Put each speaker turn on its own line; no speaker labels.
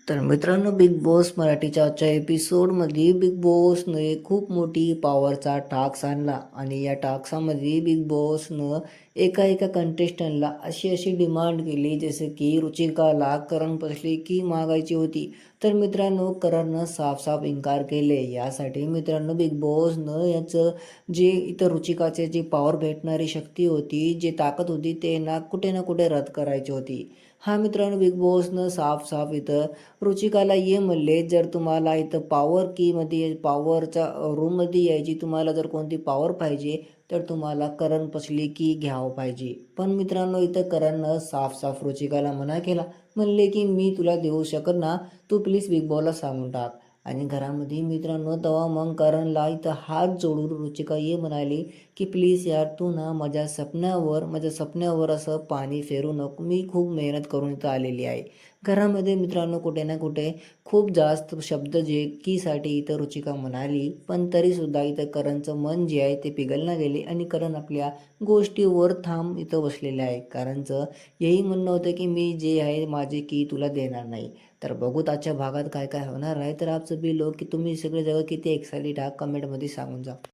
तर मित्रांनो, big boss मराठीच्या आजच्या एपिसोडमध्ये बिग बॉसने खूप मोठी पॉवरचा टास्क आणला आणि या टास्कमध्ये बिग बॉसनं एका कंटेस्टंटला अशी डिमांड केली, जसं की रुचिकाला करण पसली की मागायची होती. तर मित्रांनो, करणनं साफ इन्कार केले. यासाठी मित्रांनो, बिग बॉसनं याचं जे इथं रुचिकाचे जी पॉवर भेटणारी शक्ती होती, जी ताकद होती, ते कुठे ना कुठे रद्द करायची होती. हा मित्रांनो, बिग बॉसनं साफ इथं रुचिकाला ये म्हणले, जर तुम्हाला इथं पॉवर कीमध्ये पॉवरच्या रूममध्ये यायची तुम्हाला जर कोणती पॉवर पाहिजे, तर तुम्हाला करण पसली की घ्यावं पाहिजे. पण मित्रांनो, इथं करणनं साफ रुचिकाला मना केला. म्हणले की मी तुला देऊ शकत ना, तू प्लीज बिग बॉसला सांगून टाक. आणि घरामध्ये मित्रांनो, तेव्हा मग करणला इथं हात जोडून रुचिका ये म्हणाली की प्लीज यार, तू ना माझ्या सपन्यावर असं पाणी फेरू नको. मी खूप मेहनत करून इथं आलेली आहे. घरामध्ये मित्रांनो, कुठे ना कुठे खूप जास्त शब्द जे कीसाठी इथं रुचिका म्हणाली, पण तरीसुद्धा इथं करणचं मन जे आहे ते पिघलला गेले आणि करण आपल्या गोष्टीवर ठाम इथं बसलेले आहे. कारणचं यही म्हणणं होतं की मी जे आहे माझे की तुला देणार नाही. तर बघूत आजच्या भागात काय काय होणार आहे. तर आप सभी लोग की तुम्ही सगळे जगं किती एक्साइटेड आहात, कमेंटमध्ये सांगून जा.